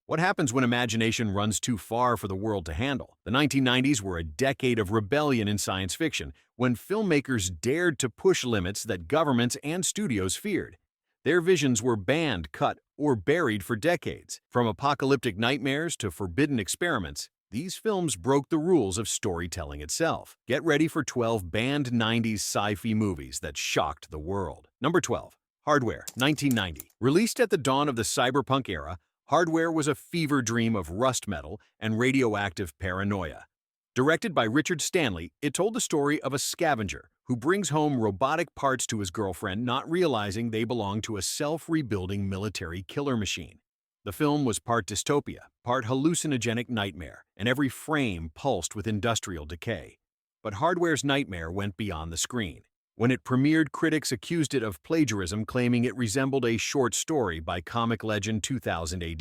What happens when imagination runs too far for the world to handle? The 1990s were a decade of rebellion in science fiction, when filmmakers dared to push limits that governments and studios feared. Their visions were banned, cut, or buried for decades. From apocalyptic nightmares to forbidden experiments, these films broke the rules of storytelling itself. Get ready for 12 banned 90s sci-fi movies that shocked the world. Number 12. Hardware, 1990. Released at the dawn of the cyberpunk era, Hardware was a fever dream of rust metal and radioactive paranoia. Directed by Richard Stanley, it told the story of a scavenger who brings home robotic parts to his girlfriend, not realizing they belong to a self-rebuilding military killer machine. The film was part dystopia, part hallucinogenic nightmare, and every frame pulsed with industrial decay. But Hardware's nightmare went beyond the screen. When it premiered, critics accused it of plagiarism, claiming it resembled a short story by comic legend 2000 AD.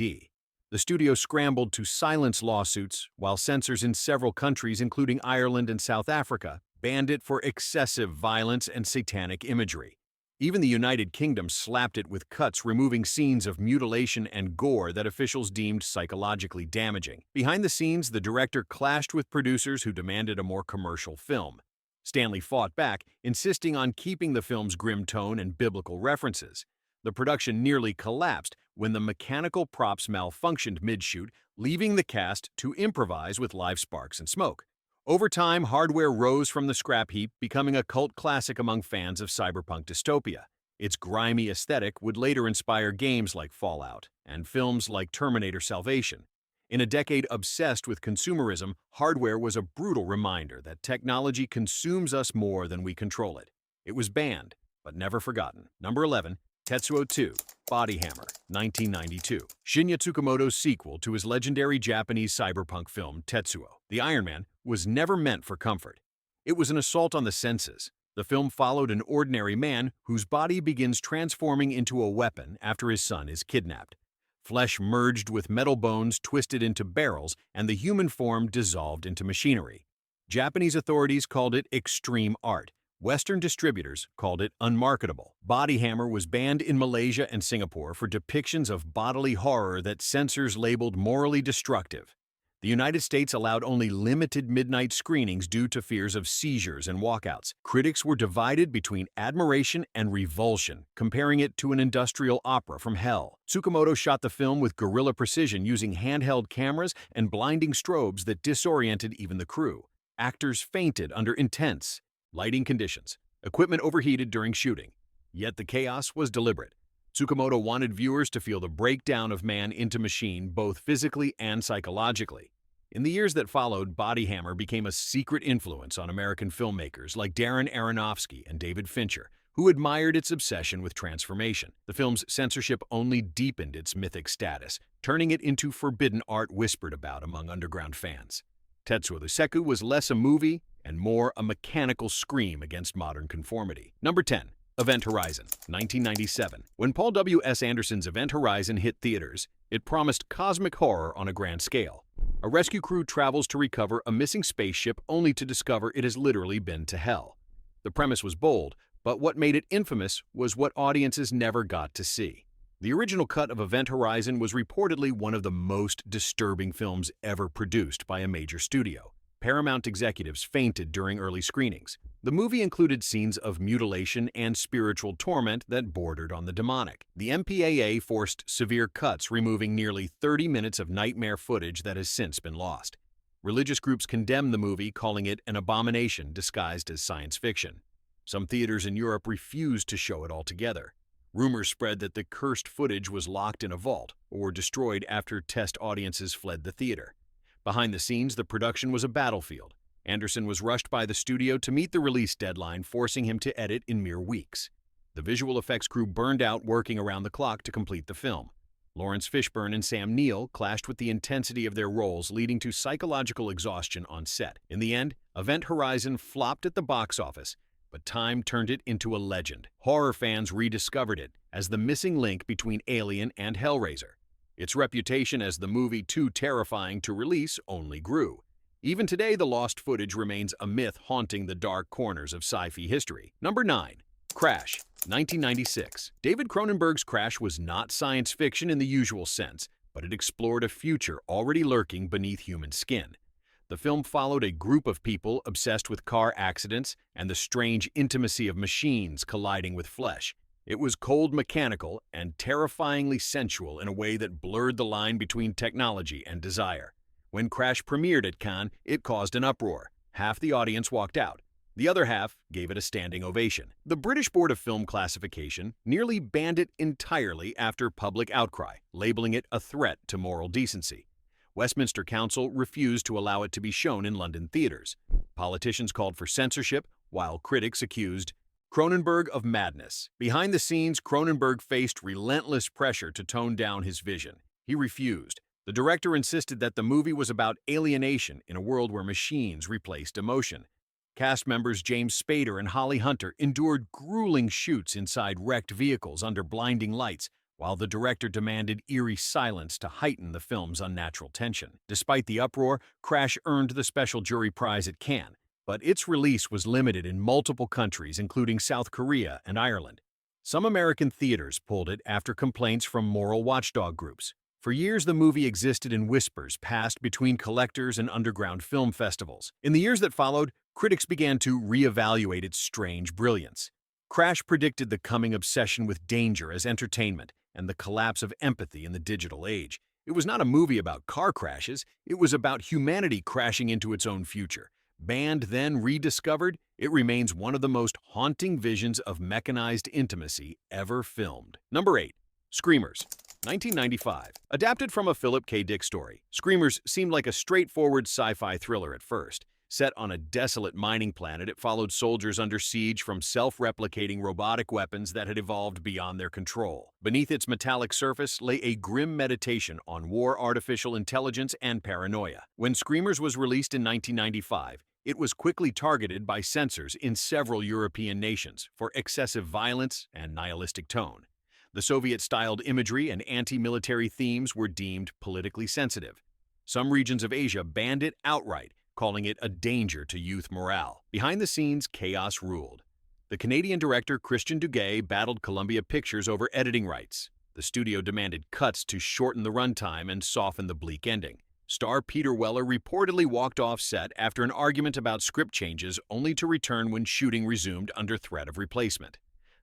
The studio scrambled to silence lawsuits, while censors in several countries, including Ireland and South Africa, banned it for excessive violence and satanic imagery. Even the United Kingdom slapped it with cuts, removing scenes of mutilation and gore that officials deemed psychologically damaging. Behind the scenes, the director clashed with producers who demanded a more commercial film. Stanley fought back, insisting on keeping the film's grim tone and biblical references. The production nearly collapsed when the mechanical props malfunctioned mid-shoot, leaving the cast to improvise with live sparks and smoke. Over time, Hardware rose from the scrap heap, becoming a cult classic among fans of cyberpunk dystopia. Its grimy aesthetic would later inspire games like Fallout and films like Terminator Salvation. In a decade obsessed with consumerism, Hardware was a brutal reminder that technology consumes us more than we control it. It was banned, but never forgotten. Number 11. Tetsuo 2, Body Hammer, 1992. Shinya Tsukamoto's sequel to his legendary Japanese cyberpunk film, Tetsuo, the Iron Man, was never meant for comfort. It was an assault on the senses. The film followed an ordinary man whose body begins transforming into a weapon after his son is kidnapped. Flesh merged with metal bones twisted into barrels, and the human form dissolved into machinery. Japanese authorities called it extreme art. Western distributors called it unmarketable. Body Hammer was banned in Malaysia and Singapore for depictions of bodily horror that censors labeled morally destructive. The United States allowed only limited midnight screenings due to fears of seizures and walkouts. Critics were divided between admiration and revulsion, comparing it to an industrial opera from hell. Tsukamoto shot the film with guerrilla precision, using handheld cameras and blinding strobes that disoriented even the crew. Actors fainted under intense lighting conditions. Equipment overheated during shooting. Yet the chaos was deliberate. Tsukamoto wanted viewers to feel the breakdown of man into machine, both physically and psychologically. In the years that followed, Body Hammer became a secret influence on American filmmakers like Darren Aronofsky and David Fincher, who admired its obsession with transformation. The film's censorship only deepened its mythic status, turning it into forbidden art whispered about among underground fans. Tetsuo the Seku was less a movie and more a mechanical scream against modern conformity. Number 10. Event Horizon, 1997. When Paul W.S. Anderson's Event Horizon hit theaters, it promised cosmic horror on a grand scale. A rescue crew travels to recover a missing spaceship only to discover it has literally been to hell. The premise was bold, but what made it infamous was what audiences never got to see. The original cut of Event Horizon was reportedly one of the most disturbing films ever produced by a major studio. Paramount executives fainted during early screenings. The movie included scenes of mutilation and spiritual torment that bordered on the demonic. The MPAA forced severe cuts, removing nearly 30 minutes of nightmare footage that has since been lost. Religious groups condemned the movie, calling it an abomination disguised as science fiction. Some theaters in Europe refused to show it altogether. Rumors spread that the cursed footage was locked in a vault or destroyed after test audiences fled the theater. Behind the scenes, the production was a battlefield. Anderson was rushed by the studio to meet the release deadline, forcing him to edit in mere weeks. The visual effects crew burned out working around the clock to complete the film. Lawrence Fishburne and Sam Neill clashed with the intensity of their roles, leading to psychological exhaustion on set. In the end, Event Horizon flopped at the box office, but time turned it into a legend. Horror fans rediscovered it as the missing link between Alien and Hellraiser. Its reputation as the movie too terrifying to release only grew. Even today, the lost footage remains a myth haunting the dark corners of sci-fi history. Number 9. Crash, 1996. David Cronenberg's Crash was not science fiction in the usual sense, but it explored a future already lurking beneath human skin. The film followed a group of people obsessed with car accidents and the strange intimacy of machines colliding with flesh. It was cold mechanical and terrifyingly sensual in a way that blurred the line between technology and desire. When Crash premiered at Cannes, it caused an uproar. Half the audience walked out. The other half gave it a standing ovation. The British Board of Film Classification nearly banned it entirely after public outcry, labeling it a threat to moral decency. Westminster Council refused to allow it to be shown in London theaters. Politicians called for censorship, while critics accused Cronenberg of madness. Behind the scenes, Cronenberg faced relentless pressure to tone down his vision. He refused. The director insisted that the movie was about alienation in a world where machines replaced emotion. Cast members James Spader and Holly Hunter endured grueling shoots inside wrecked vehicles under blinding lights, while the director demanded eerie silence to heighten the film's unnatural tension. Despite the uproar, Crash earned the Special Jury Prize at Cannes, but its release was limited in multiple countries, including South Korea and Ireland. Some American theaters pulled it after complaints from moral watchdog groups. For years, the movie existed in whispers passed between collectors and underground film festivals. In the years that followed, critics began to reevaluate its strange brilliance. Crash predicted the coming obsession with danger as entertainment and the collapse of empathy in the digital age. It was not a movie about car crashes, it was about humanity crashing into its own future. Banned then rediscovered, it remains one of the most haunting visions of mechanized intimacy ever filmed. Number 8. Screamers. 1995. Adapted from a Philip K. Dick story, Screamers seemed like a straightforward sci-fi thriller at first. Set on a desolate mining planet, it followed soldiers under siege from self-replicating robotic weapons that had evolved beyond their control. Beneath its metallic surface lay a grim meditation on war, artificial intelligence, and paranoia. When Screamers was released in 1995, it was quickly targeted by censors in several European nations for excessive violence and nihilistic tone. The Soviet-styled imagery and anti-military themes were deemed politically sensitive. Some regions of Asia banned it outright, calling it a danger to youth morale. Behind the scenes, chaos ruled. The Canadian director Christian Duguay battled Columbia Pictures over editing rights. The studio demanded cuts to shorten the runtime and soften the bleak ending. Star Peter Weller reportedly walked off set after an argument about script changes, only to return when shooting resumed under threat of replacement.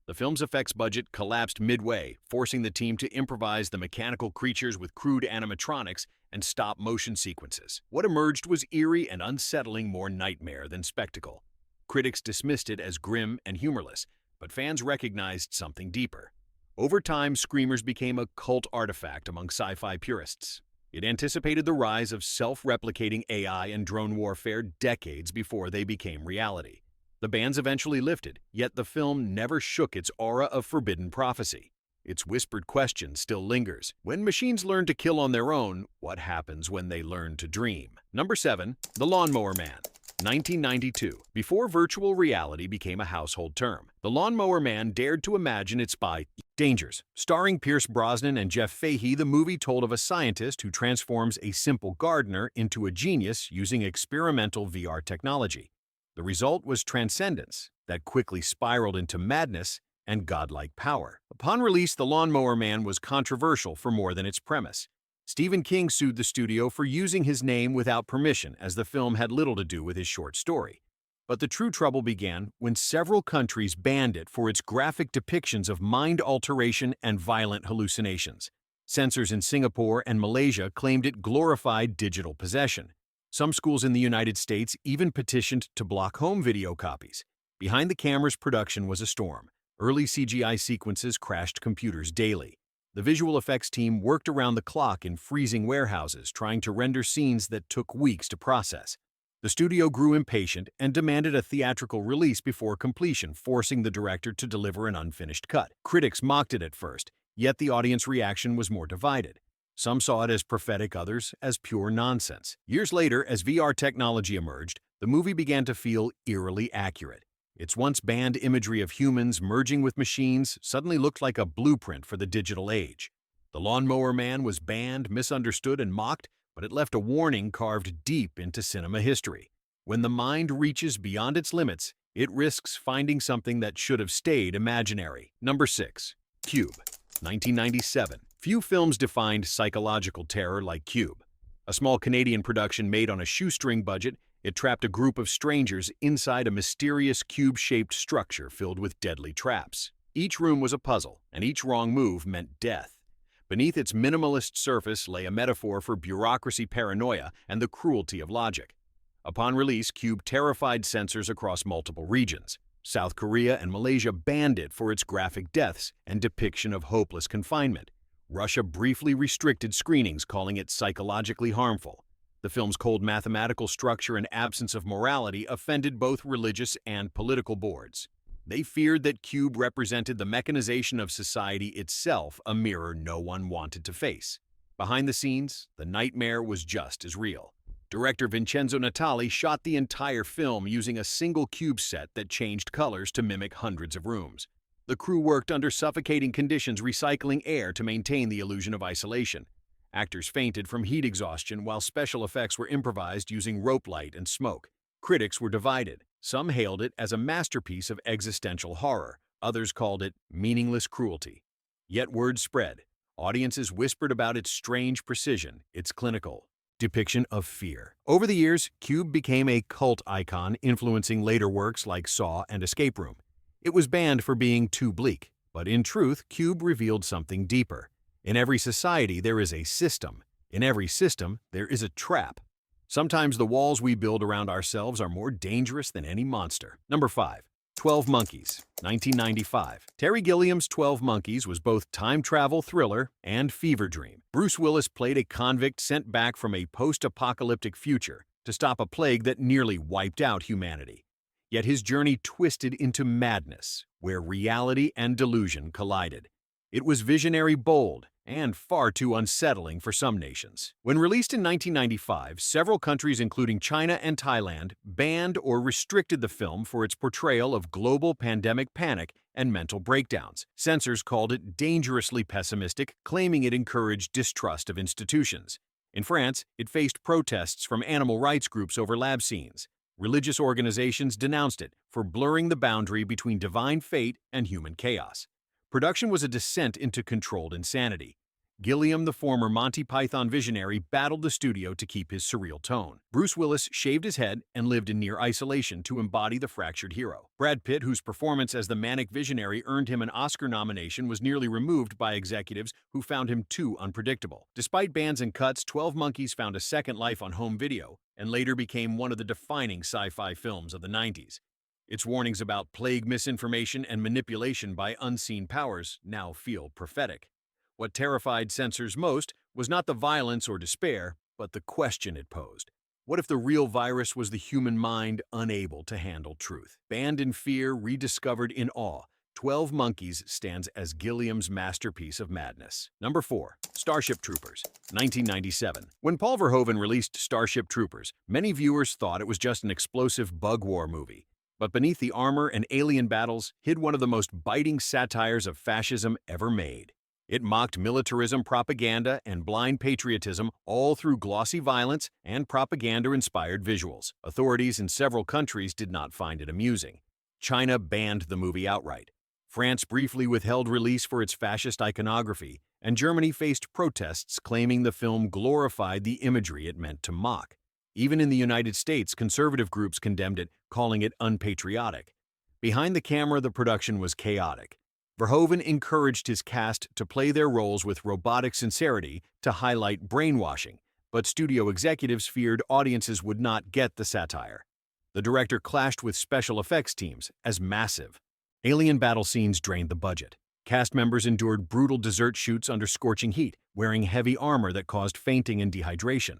The film's effects budget collapsed midway, forcing the team to improvise the mechanical creatures with crude animatronics and stop-motion sequences. What emerged was eerie and unsettling, more nightmare than spectacle. Critics dismissed it as grim and humorless, but fans recognized something deeper. Over time, Screamers became a cult artifact among sci-fi purists. It anticipated the rise of self-replicating AI and drone warfare decades before they became reality. The bans eventually lifted, yet the film never shook its aura of forbidden prophecy. Its whispered question still lingers. When machines learn to kill on their own, what happens when they learn to dream? Number 7. The Lawnmower Man. 1992. Before virtual reality became a household term, The Lawnmower Man dared to imagine its dangers. Starring Pierce Brosnan and Jeff Fahey, the movie told of a scientist who transforms a simple gardener into a genius using experimental VR technology. The result was transcendence that quickly spiraled into madness and godlike power. Upon release, The Lawnmower Man was controversial for more than its premise. Stephen King sued the studio for using his name without permission, as the film had little to do with his short story. But the true trouble began when several countries banned it for its graphic depictions of mind alteration and violent hallucinations. Censors in Singapore and Malaysia claimed it glorified digital possession. Some schools in the United States even petitioned to block home video copies. Behind the camera's production was a storm. Early CGI sequences crashed computers daily. The visual effects team worked around the clock in freezing warehouses, trying to render scenes that took weeks to process. The studio grew impatient and demanded a theatrical release before completion, forcing the director to deliver an unfinished cut. Critics mocked it at first, yet the audience reaction was more divided. Some saw it as prophetic, others as pure nonsense. Years later, as VR technology emerged, the movie began to feel eerily accurate. Its once banned imagery of humans merging with machines suddenly looked like a blueprint for the digital age. The Lawnmower Man was banned, misunderstood, and mocked, but it left a warning carved deep into cinema history. When the mind reaches beyond its limits, it risks finding something that should have stayed imaginary. Number 6. Cube. 1997. Few films defined psychological terror like Cube. A small Canadian production made on a shoestring budget, it trapped a group of strangers inside a mysterious cube-shaped structure filled with deadly traps. Each room was a puzzle, and each wrong move meant death. Beneath its minimalist surface lay a metaphor for bureaucracy paranoia and the cruelty of logic. Upon release, Cube terrified censors across multiple regions. South Korea and Malaysia banned it for its graphic deaths and depiction of hopeless confinement. Russia briefly restricted screenings, calling it psychologically harmful. The film's cold mathematical structure and absence of morality offended both religious and political boards. They feared that Cube represented the mechanization of society itself, a mirror no one wanted to face. Behind the scenes, the nightmare was just as real. Director Vincenzo Natali shot the entire film using a single cube set that changed colors to mimic hundreds of rooms. The crew worked under suffocating conditions, recycling air to maintain the illusion of isolation. Actors fainted from heat exhaustion while special effects were improvised using rope light and smoke. Critics were divided. Some hailed it as a masterpiece of existential horror. Others called it meaningless cruelty. Yet word spread. Audiences whispered about its strange precision, its clinical depiction of fear. Over the years, Cube became a cult icon, influencing later works like Saw and Escape Room. It was banned for being too bleak, but in truth, Cube revealed something deeper. In every society, there is a system. In every system, there is a trap. Sometimes the walls we build around ourselves are more dangerous than any monster. Number 5. 12 Monkeys, 1995. Terry Gilliam's 12 Monkeys was both time travel thriller and fever dream. Bruce Willis played a convict sent back from a post-apocalyptic future to stop a plague that nearly wiped out humanity. Yet his journey twisted into madness, where reality and delusion collided. It was visionary, bold, and far too unsettling for some nations. When released in 1995, several countries including China and Thailand banned or restricted the film for its portrayal of global pandemic panic and mental breakdowns. Censors called it dangerously pessimistic, claiming it encouraged distrust of institutions. In France, it faced protests from animal rights groups over lab scenes. Religious organizations denounced it for blurring the boundary between divine fate and human chaos. Production was a descent into controlled insanity. Gilliam, the former Monty Python visionary, battled the studio to keep his surreal tone. Bruce Willis shaved his head and lived in near isolation to embody the fractured hero. Brad Pitt, whose performance as the manic visionary earned him an Oscar nomination, was nearly removed by executives who found him too unpredictable. Despite bans and cuts, 12 Monkeys found a second life on home video and later became one of the defining sci-fi films of the 90s. Its warnings about plague misinformation and manipulation by unseen powers now feel prophetic. What terrified censors most was not the violence or despair, but the question it posed. What if the real virus was the human mind unable to handle truth? Banned in fear, rediscovered in awe, 12 Monkeys stands as Gilliam's masterpiece of madness. Number 4. Starship Troopers, 1997. When Paul Verhoeven released Starship Troopers, many viewers thought it was just an explosive bug war movie. But beneath the armor and alien battles hid one of the most biting satires of fascism ever made. It mocked militarism, propaganda, and blind patriotism, all through glossy violence and propaganda-inspired visuals. Authorities in several countries did not find it amusing. China banned the movie outright. France briefly withheld release for its fascist iconography, and Germany faced protests claiming the film glorified the imagery it meant to mock. Even in the United States, conservative groups condemned it, calling it unpatriotic. Behind the camera, the production was chaotic. Verhoeven encouraged his cast to play their roles with robotic sincerity to highlight brainwashing, but studio executives feared audiences would not get the satire. The director clashed with special effects teams as massive. Alien battle scenes drained the budget. Cast members endured brutal desert shoots under scorching heat, wearing heavy armor that caused fainting and dehydration.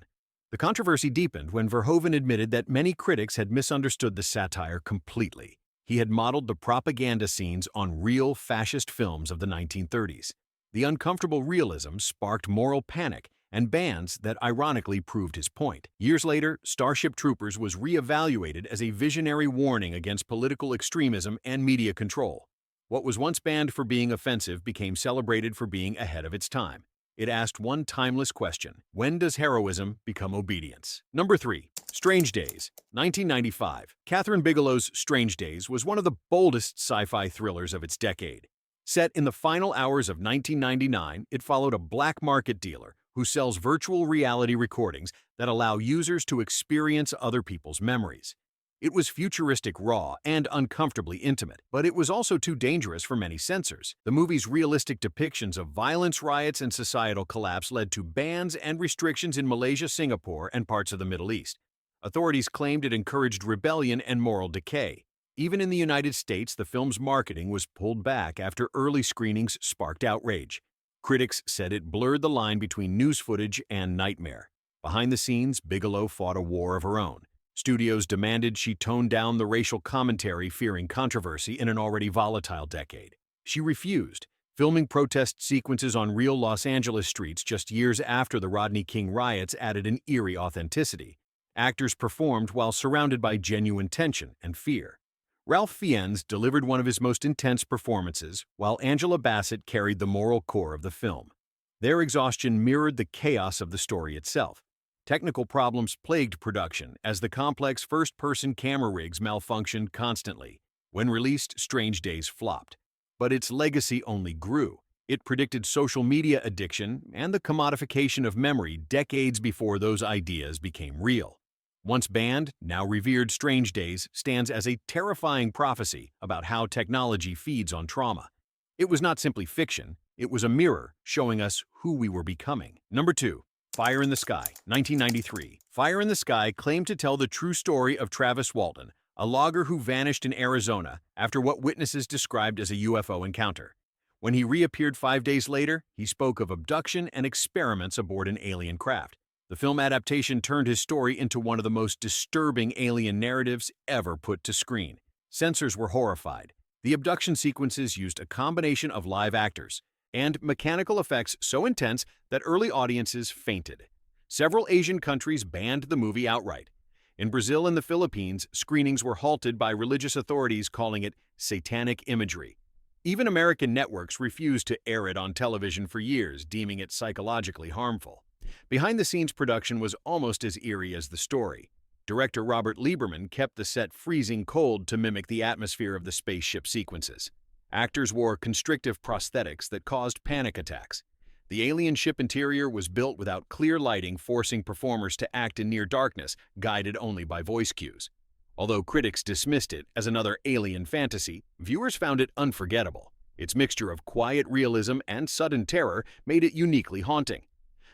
The controversy deepened when Verhoeven admitted that many critics had misunderstood the satire completely. He had modeled the propaganda scenes on real fascist films of the 1930s. The uncomfortable realism sparked moral panic and bans that ironically proved his point. Years later, Starship Troopers was re-evaluated as a visionary warning against political extremism and media control. What was once banned for being offensive became celebrated for being ahead of its time. It asked one timeless question: when does heroism become obedience? Number 3. Strange Days, 1995. Kathryn Bigelow's Strange Days was one of the boldest sci-fi thrillers of its decade. Set in the final hours of 1999, it followed a black market dealer who sells virtual reality recordings that allow users to experience other people's memories. It was futuristic, raw, and uncomfortably intimate, but it was also too dangerous for many censors. The movie's realistic depictions of violence, riots, and societal collapse led to bans and restrictions in Malaysia, Singapore, and parts of the Middle East. Authorities claimed it encouraged rebellion and moral decay. Even in the United States, the film's marketing was pulled back after early screenings sparked outrage. Critics said it blurred the line between news footage and nightmare. Behind the scenes, Bigelow fought a war of her own. Studios demanded she tone down the racial commentary, fearing controversy in an already volatile decade. She refused, filming protest sequences on real Los Angeles streets just years after the Rodney King riots added an eerie authenticity. Actors performed while surrounded by genuine tension and fear. Ralph Fiennes delivered one of his most intense performances, while Angela Bassett carried the moral core of the film. Their exhaustion mirrored the chaos of the story itself. Technical problems plagued production as the complex first-person camera rigs malfunctioned constantly. When released, Strange Days flopped. But its legacy only grew. It predicted social media addiction and the commodification of memory decades before those ideas became real. Once banned, now revered, Strange Days stands as a terrifying prophecy about how technology feeds on trauma. It was not simply fiction, it was a mirror showing us who we were becoming. Number 2. Fire in the Sky, 1993. Fire in the Sky claimed to tell the true story of Travis Walton, a logger who vanished in Arizona after what witnesses described as a UFO encounter. When he reappeared 5 days later, he spoke of abduction and experiments aboard an alien craft. The film adaptation turned his story into one of the most disturbing alien narratives ever put to screen. Censors were horrified. The abduction sequences used a combination of live actors and mechanical effects so intense that early audiences fainted. Several Asian countries banned the movie outright. In Brazil and the Philippines, screenings were halted by religious authorities calling it satanic imagery. Even American networks refused to air it on television for years, deeming it psychologically harmful. Behind-the-scenes production was almost as eerie as the story. Director Robert Lieberman kept the set freezing cold to mimic the atmosphere of the spaceship sequences. Actors wore constrictive prosthetics that caused panic attacks. The alien ship interior was built without clear lighting, forcing performers to act in near darkness, guided only by voice cues. Although critics dismissed it as another alien fantasy, viewers found it unforgettable. Its mixture of quiet realism and sudden terror made it uniquely haunting.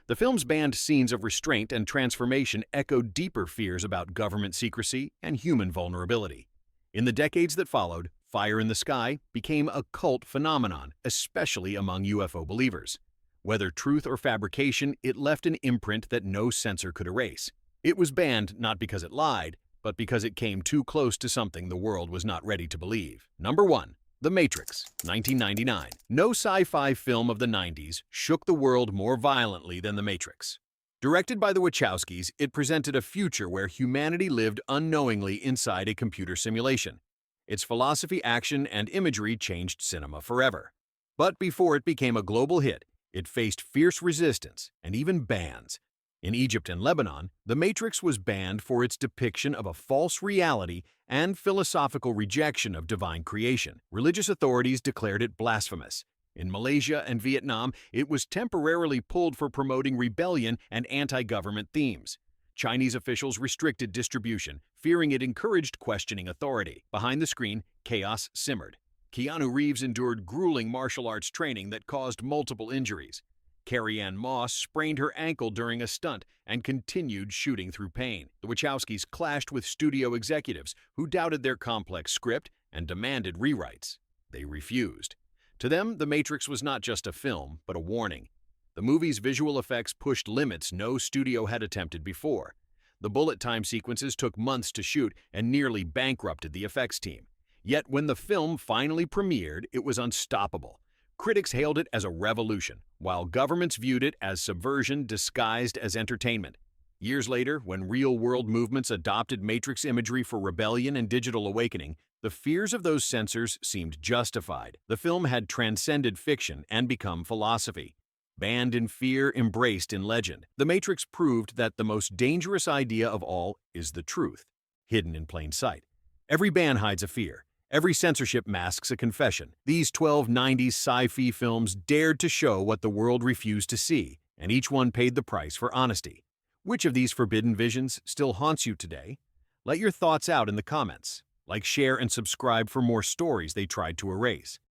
The film's banned scenes of restraint and transformation echoed deeper fears about government secrecy and human vulnerability. In the decades that followed, Fire in the Sky became a cult phenomenon, especially among UFO believers. Whether truth or fabrication, it left an imprint that no censor could erase. It was banned not because it lied, but because it came too close to something the world was not ready to believe. Number 1. The Matrix, 1999. No sci-fi film of the 90s shook the world more violently than The Matrix. Directed by the Wachowskis, it presented a future where humanity lived unknowingly inside a computer simulation. Its philosophy, action, and imagery changed cinema forever. But before it became a global hit, it faced fierce resistance and even bans. In Egypt and Lebanon, The Matrix was banned for its depiction of a false reality and philosophical rejection of divine creation. Religious authorities declared it blasphemous. In Malaysia and Vietnam, it was temporarily pulled for promoting rebellion and anti-government themes. Chinese officials restricted distribution, fearing it encouraged questioning authority. Behind the screen, chaos simmered. Keanu Reeves endured grueling martial arts training that caused multiple injuries. Carrie-Anne Moss sprained her ankle during a stunt and continued shooting through pain. The Wachowskis clashed with studio executives who doubted their complex script and demanded rewrites. They refused. To them, The Matrix was not just a film, but a warning. The movie's visual effects pushed limits no studio had attempted before. The bullet time sequences took months to shoot and nearly bankrupted the effects team. Yet when the film finally premiered, it was unstoppable. Critics hailed it as a revolution, while governments viewed it as subversion disguised as entertainment. Years later, when real-world movements adopted Matrix imagery for rebellion and digital awakening, the fears of those censors seemed justified. The film had transcended fiction and become philosophy. Banned in fear, embraced in legend, The Matrix proved that the most dangerous idea of all is the truth, hidden in plain sight. Every ban hides a fear. Every censorship masks a confession. These 12 90s sci-fi films dared to show what the world refused to see, and each one paid the price for honesty. Which of these forbidden visions still haunts you today? Let your thoughts out in the comments. Like, share, and subscribe for more stories they tried to erase.